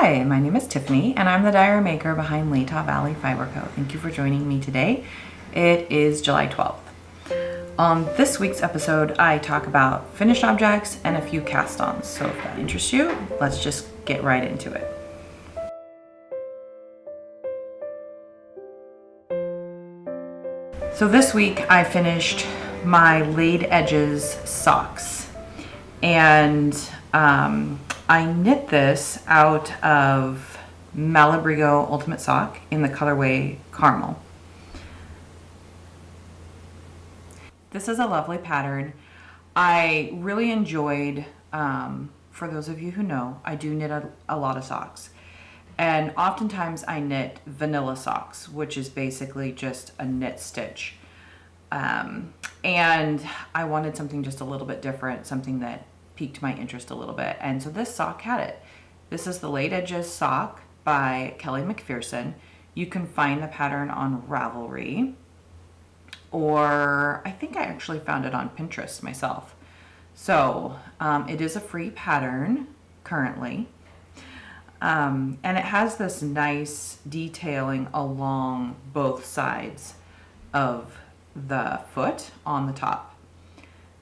Hi, my name is Tiffany and I'm the diary maker behind Latah Valley Fiber Co. Thank you for joining me today. It is July 12th. On this week's episode, I talk about finished objects and a few cast-ons. So if that interests you, let's just get right into it. So this week I finished my laid edges socks, and I knit this out of Malabrigo Ultimate Sock in the colorway Caramel. This is a lovely pattern. I really enjoyed, for those of you who know, I do knit a lot of socks. And oftentimes I knit vanilla socks, which is basically just a knit stitch. And I wanted something just a little bit different, something that piqued my interest a little bit. And so this sock had it. This is the Laid Edges sock by Kellie MacPherson. You can find the pattern on Ravelry, or I think I actually found it on Pinterest myself. So it is a free pattern currently. And it has this nice detailing along both sides of the foot on the top.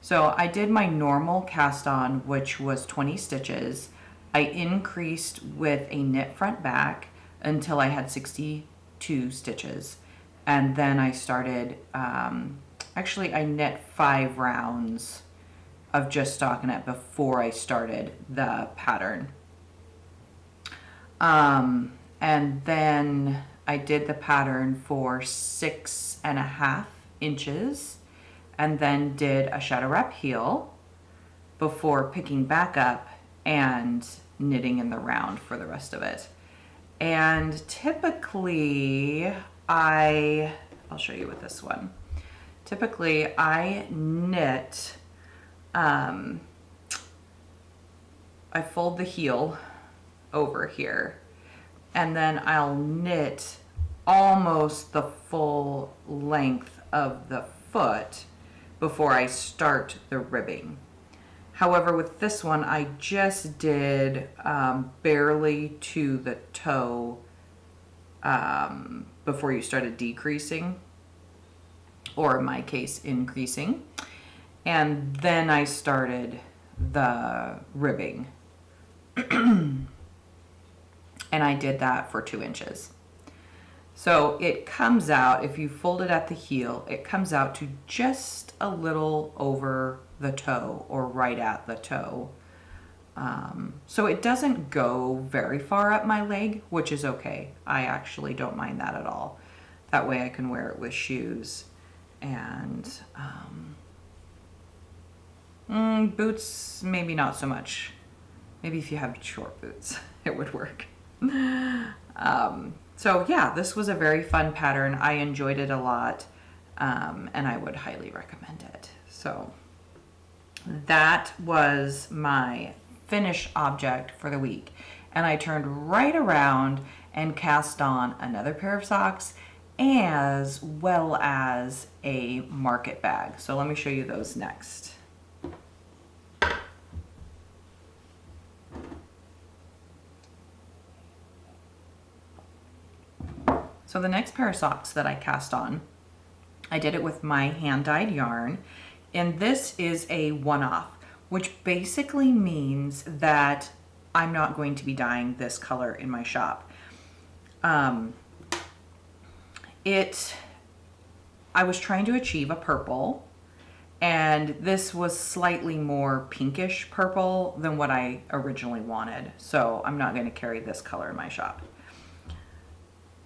So I did my normal cast on, which was 20 stitches. I increased with a knit front back until I had 62 stitches. And then I started, actually I knit 5 rounds of just stockinette before I started the pattern. And then I did the pattern for 6.5 inches and then did a shadow wrap heel before picking back up and knitting in the round for the rest of it. And typically I'll show you with this one. Typically I knit, I fold the heel over here, and then I'll knit almost the full length of the foot before I start the ribbing. However, with this one, I just did barely to the toe before you started decreasing, or in my case, increasing. And then I started the ribbing. And I did that for 2 inches. So it comes out, if you fold it at the heel, it comes out to just a little over the toe or right at the toe. So it doesn't go very far up my leg, which is okay. I actually don't mind that at all. That way I can wear it with shoes. And boots, maybe not so much. Maybe if you have short boots, it would work. So yeah, this was a very fun pattern. I enjoyed it a lot, and I would highly recommend it. So that was my finished object for the week. And I turned right around and cast on another pair of socks as well as a market bag. So let me show you those next. So the next pair of socks that I cast on, I did it with my hand-dyed yarn, and this is a one-off, which basically means that I'm not going to be dyeing this color in my shop. I was trying to achieve a purple, and this was slightly more pinkish purple than what I originally wanted, so I'm not going to carry this color in my shop.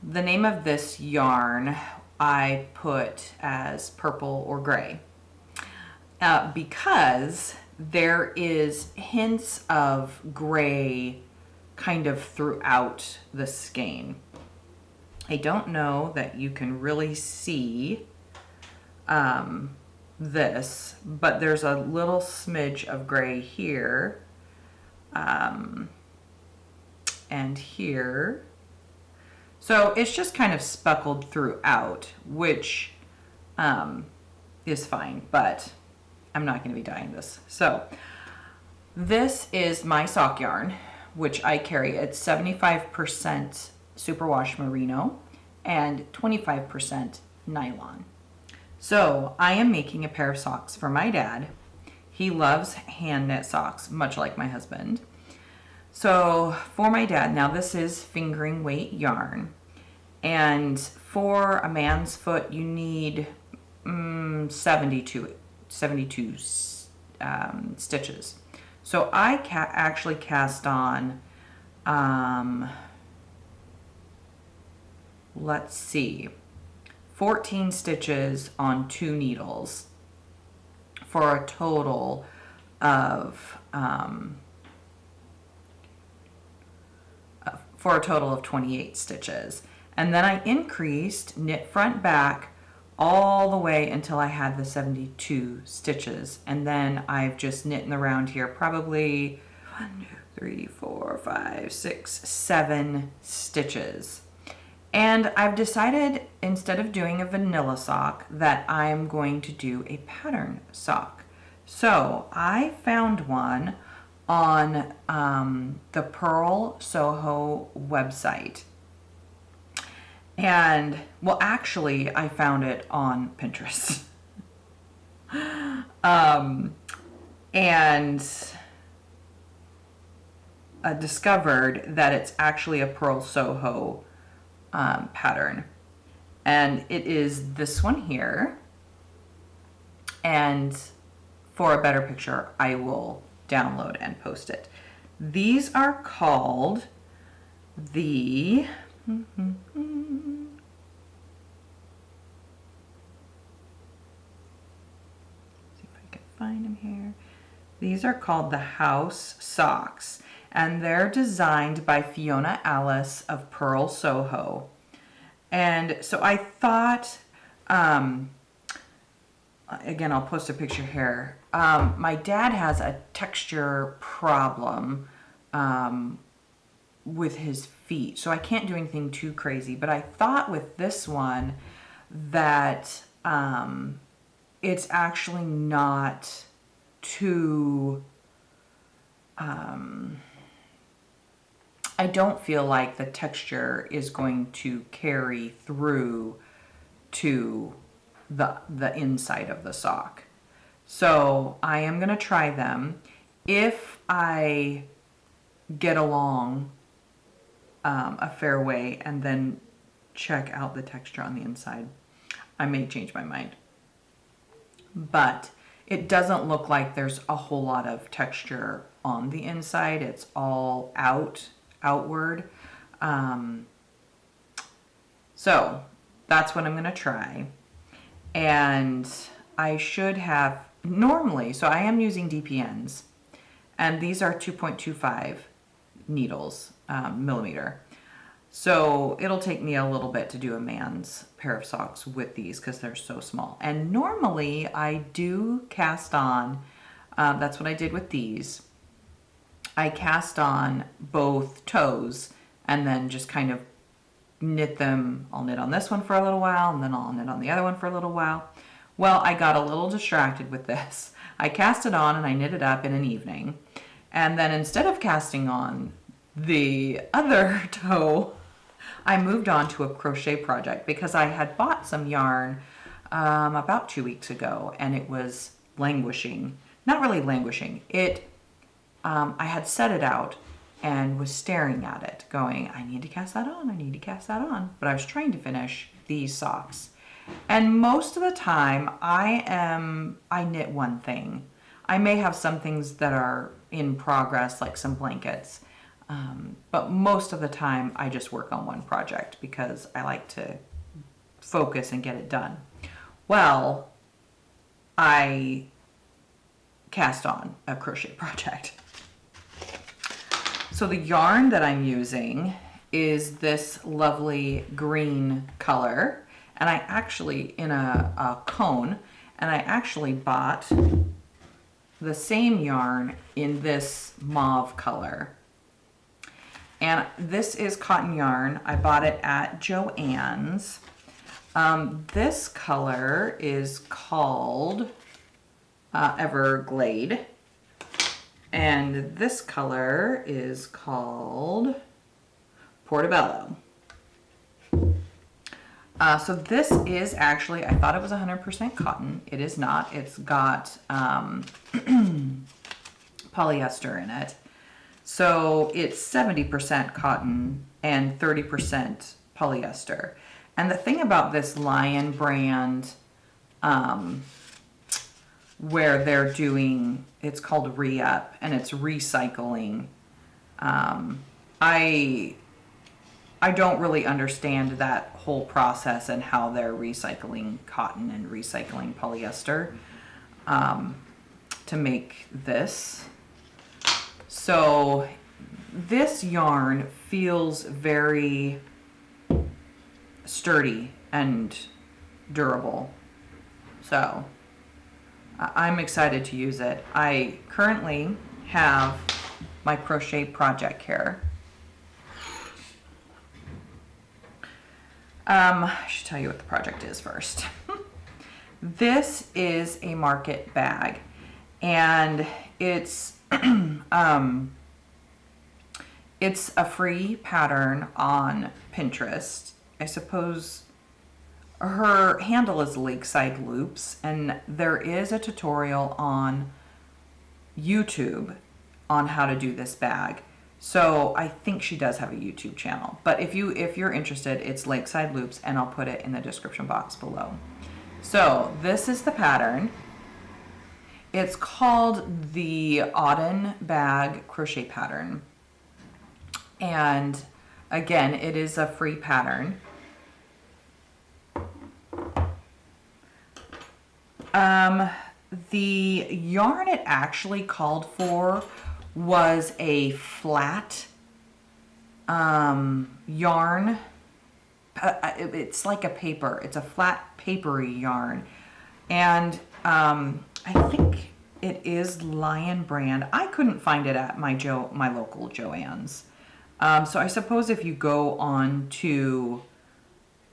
The name of this yarn I put as purple or gray because there is hints of gray kind of throughout the skein. I don't know that you can really see this, but there's a little smidge of gray here and here. So it's just kind of speckled throughout, which is fine, but I'm not going to be dyeing this. So this is my sock yarn, which I carry. It's 75% superwash merino and 25% nylon. So I am making a pair of socks for my dad. He loves hand knit socks, much like my husband. So for my dad, now this is fingering weight yarn. And for a man's foot, you need 72 stitches. So I actually cast on, let's see, 14 stitches on 2 needles for a total of 28 stitches. And then I increased knit front back all the way until I had the 72 stitches. And then I've just knit in the round here probably 1, 2, 3, 4, 5, 6, 7 stitches. And I've decided, instead of doing a vanilla sock, that I'm going to do a pattern sock. So I found one on the Purl Soho website. And, well, actually, I found it on Pinterest. And discovered that it's actually a Purl Soho pattern. And it is this one here. And for a better picture, I will download and post it. These are called the... See if I can find them here. These are called the House Socks, and they're designed by Fiona Alice of Purl Soho. And so I thought, again, I'll post a picture here. My dad has a texture problem with his feet, so I can't do anything too crazy. But I thought with this one that it's actually not too... I don't feel like the texture is going to carry through to the inside of the sock. So I am going to try them. If I get along a fair way and then check out the texture on the inside, I may change my mind. But it doesn't look like there's a whole lot of texture on the inside. It's all outward. So that's what I'm going to try. And I should have normally, so I am using DPNs, and these are 2.25 needles, millimeter. So it'll take me a little bit to do a man's pair of socks with these because they're so small. And normally I do cast on, that's what I did with these. I cast on both toes and then just kind of knit them. I'll knit on this one for a little while and then I'll knit on the other one for a little while. Well, I got a little distracted with this. I cast it on and I knit it up in an evening. And then instead of casting on the other toe, I moved on to a crochet project because I had bought some yarn about 2 weeks ago and it was languishing. Not really languishing. I had set it out and was staring at it going, I need to cast that on, I need to cast that on. But I was trying to finish these socks. And most of the time I knit one thing. I may have some things that are in progress, like some blankets. But most of the time I just work on one project because I like to focus and get it done. Well, I cast on a crochet project. So the yarn that I'm using is this lovely green color, and I actually, in a cone, and I actually bought the same yarn in this mauve color. And this is cotton yarn. I bought it at Joann's. This color is called Everglade. And this color is called Portobello. So this is actually, I thought it was 100% cotton. It is not. It's got polyester in it. So it's 70% cotton and 30% polyester. And the thing about this Lion brand, where they're doing, it's called Re-Up, and it's recycling. I don't really understand that whole process and how they're recycling cotton and recycling polyester to make this. So this yarn feels very sturdy and durable. So I'm excited to use it. I currently have my crochet project here. I should tell you what the project is first. This is a market bag, and it's it's a free pattern on Pinterest. I suppose her handle is Lakeside Loops, and there is a tutorial on YouTube on how to do this bag. So I think she does have a YouTube channel. But if you're interested, it's Lakeside Loops, and I'll put it in the description box below. So this is the pattern. It's called the Auden bag crochet pattern. And again, it is a free pattern. The yarn it actually called for was a flat yarn. It's like a paper. It's a flat papery yarn. And I think it is Lion brand. I couldn't find it at my local Joann's. So I suppose if you go on to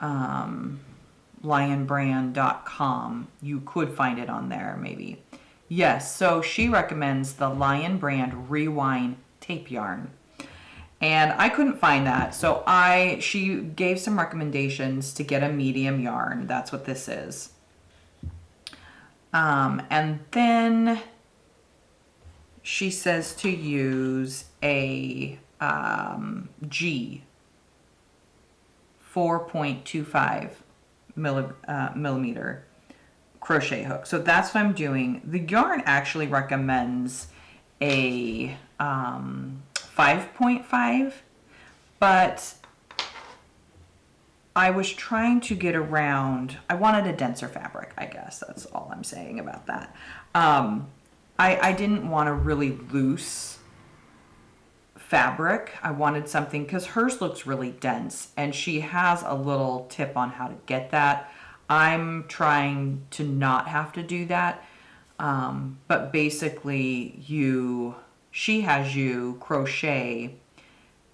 lionbrand.com, you could find it on there maybe. Yes, so she recommends the Lion brand Rewind tape yarn. And I couldn't find that. So she gave some recommendations to get a medium yarn. That's what this is. And then she says to use a G 4.25 millimeter crochet hook. So that's what I'm doing. The yarn actually recommends a 5.5, but I was trying to get around, I wanted a denser fabric, I guess. That's all I'm saying about that. I didn't want a really loose fabric. I wanted something, because hers looks really dense, and she has a little tip on how to get that. I'm trying to not have to do that. But basically she has you crochet,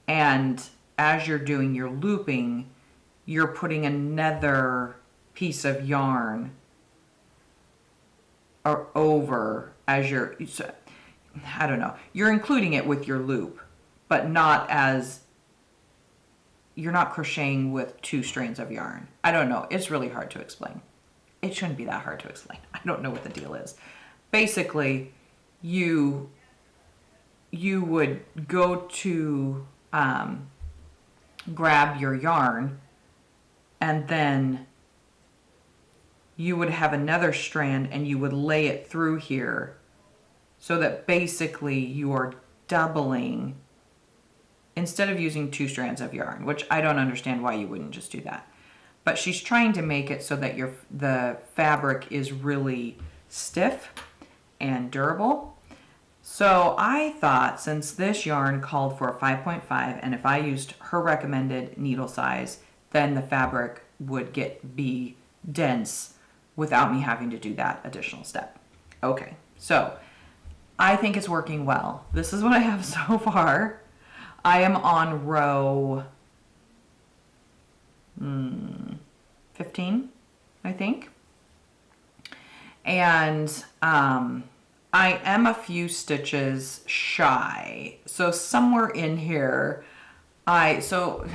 and as you're doing your looping, you're putting another piece of yarn over as you're, I don't know, you're including it with your loop, but you're not crocheting with two strands of yarn. I don't know. It's really hard to explain. It shouldn't be that hard to explain. I don't know what the deal is. Basically, you would go to grab your yarn, and then you would have another strand, and you would lay it through here, so that basically you are doubling, instead of using two strands of yarn, which I don't understand why you wouldn't just do that. But she's trying to make it so that the fabric is really stiff and durable. So I thought, since this yarn called for a 5.5, and if I used her recommended needle size, then the fabric would be dense without me having to do that additional step. Okay, so I think it's working well. This is what I have so far. I am on row 15, I think. And I am a few stitches shy. So somewhere in here, so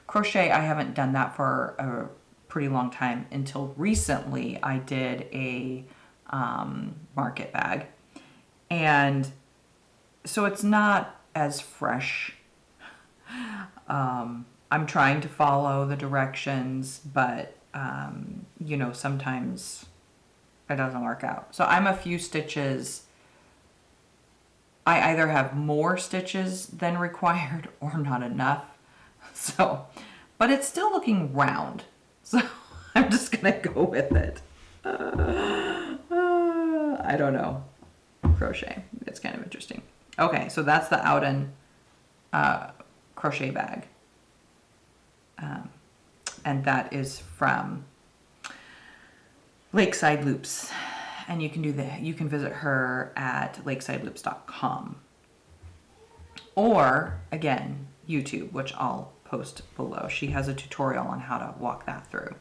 crochet, I haven't done that for a pretty long time. Until recently I did a market bag, and so it's not as fresh. I'm trying to follow the directions, but you know, sometimes it doesn't work out. So I'm a few stitches. I either have more stitches than required or not enough. So, but it's still looking round. So I'm just gonna go with it. I don't know. Crochet. It's kind of interesting. Okay, so that's the Auden crochet bag. And that is from Lakeside Loops. And you can visit her at lakesideloops.com. Or again, YouTube, which I'll post below. She has a tutorial on how to walk that through.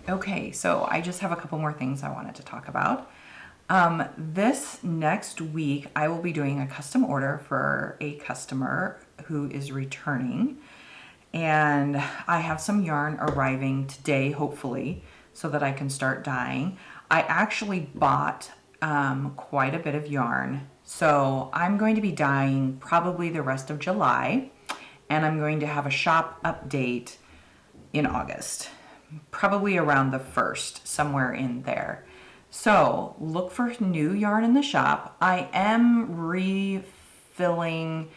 Okay, so I just have a couple more things I wanted to talk about. This next week, I will be doing a custom order for a customer who is returning. And I have some yarn arriving today, hopefully, so that I can start dyeing. I actually bought quite a bit of yarn. So I'm going to be dyeing probably the rest of July. And I'm going to have a shop update in August. Probably around the 1st, somewhere in there. So look for new yarn in the shop. I am refilling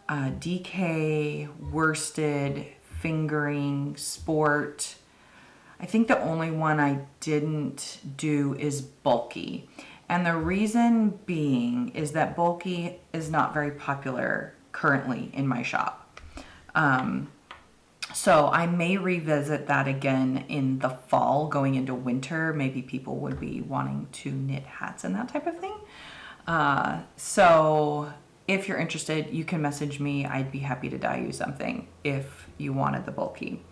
DK, worsted, fingering, sport. I think the only one I didn't do is bulky. And the reason being is that bulky is not very popular currently in my shop. So I may revisit that again in the fall, going into winter. Maybe people would be wanting to knit hats and that type of thing. So if you're interested, you can message me. I'd be happy to dye you something if you wanted the bulky.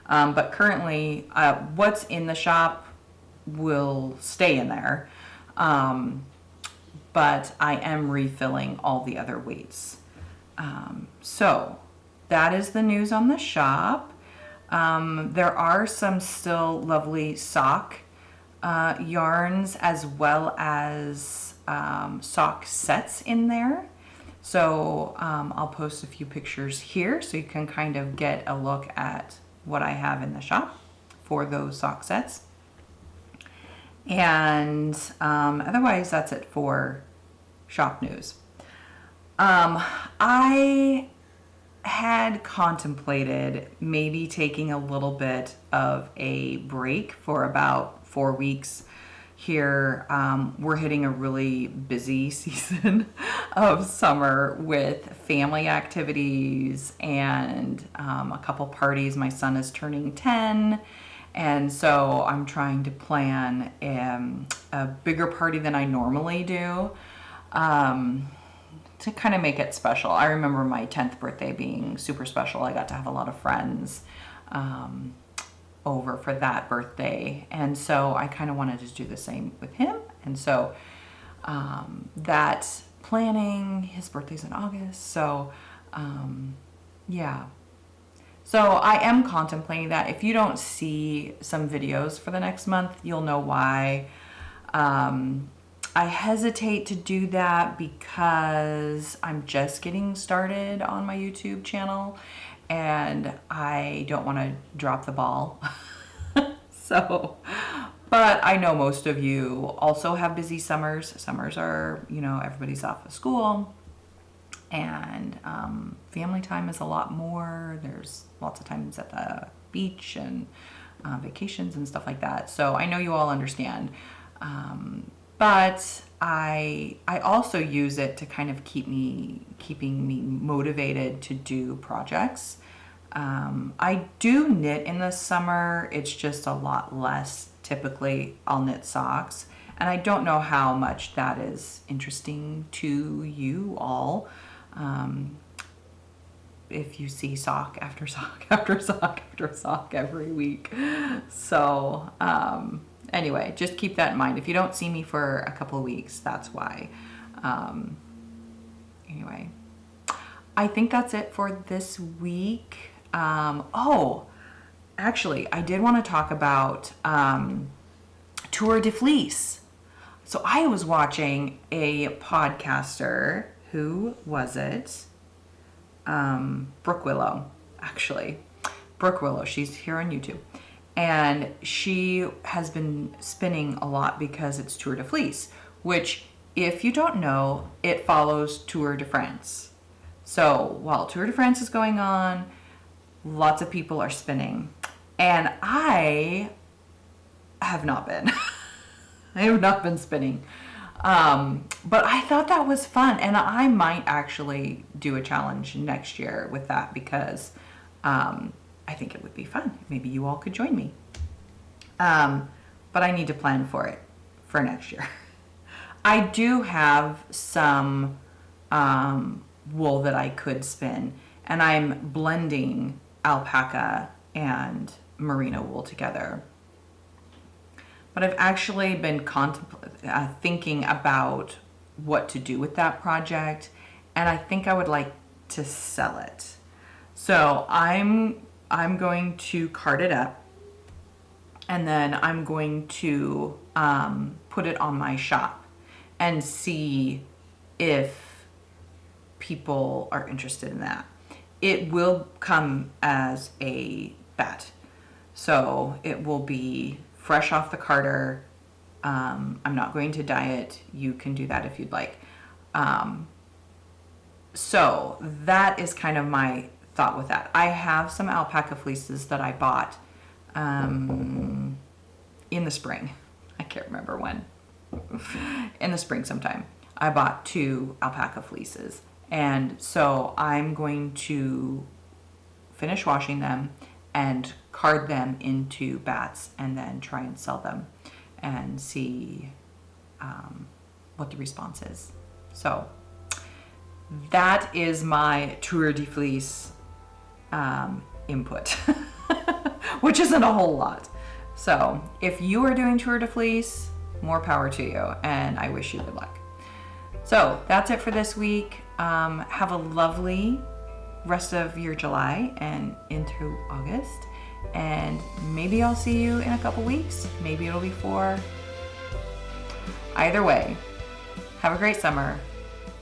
But currently, what's in the shop will stay in there. But I am refilling all the other weights. So that is the news on the shop. There are some still lovely sock yarns, as well as sock sets in there. So I'll post a few pictures here so you can kind of get a look at what I have in the shop for those sock sets. And otherwise, that's it for shop news. I had contemplated maybe taking a little bit of a break for about 4 weeks here. We're hitting a really busy season of summer with family activities and a couple parties. My son is turning 10, and so I'm trying to plan a bigger party than I normally do. To kind of make it special. I remember my 10th birthday being super special. I got to have a lot of friends over for that birthday. And so I kind of wanted to do the same with him. And so that planning, his birthday's in August. So yeah. So I am contemplating that. If you don't see some videos for the next month, you'll know why. I hesitate to do that because I'm just getting started on my YouTube channel and I don't want to drop the ball. So, but I know most of you also have busy summers. Summers are, you know, everybody's off of school, and family time is a lot more. There's lots of times at the beach and vacations and stuff like that. So I know you all understand. But I also use it to kind of keeping me motivated to do projects. I do knit in the summer. It's just a lot less. Typically, I'll knit socks, and I don't know how much that is interesting to you all. If you see sock after sock after sock after sock every week. So anyway, just keep that in mind. If you don't see me for a couple of weeks, that's why. Anyway, I think that's it for this week. Oh, actually, I did want to talk about Tour de Fleece. So I was watching a podcaster. Who was it? Brooke Willow, actually. Brooke Willow, she's here on YouTube. And she has been spinning a lot because it's Tour de Fleece, which, if you don't know, it follows Tour de France. So while Tour de France is going on, lots of people are spinning. And I have not been. I have not been spinning. But I thought that was fun. And I might actually do a challenge next year with that because I think it would be fun. Maybe you all could join me. But I need to plan for it for next year. I do have some wool that I could spin, and I'm blending alpaca and merino wool together. But I've actually been thinking about what to do with that project, and I think I would like to sell it. So I'm going to card it up, and then I'm going to put it on my shop and see if people are interested in that. It will come as a bat, so it will be fresh off the carder. I'm not going to dye it. You can do that if you'd like. So that is kind of my thought with that. I have some alpaca fleeces that I bought in the spring. I can't remember when. In the spring sometime. I bought 2 alpaca fleeces. And so I'm going to finish washing them and card them into bats and then try and sell them and see what the response is. So that is my Tour de Fleece input, which isn't a whole lot. So if you are doing Tour de Fleece, more power to you, and I wish you good luck. So that's it for this week. Have a lovely rest of your July and into August, and maybe I'll see you in a couple weeks. Maybe it'll be 4. Either way, have a great summer,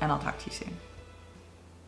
and I'll talk to you soon.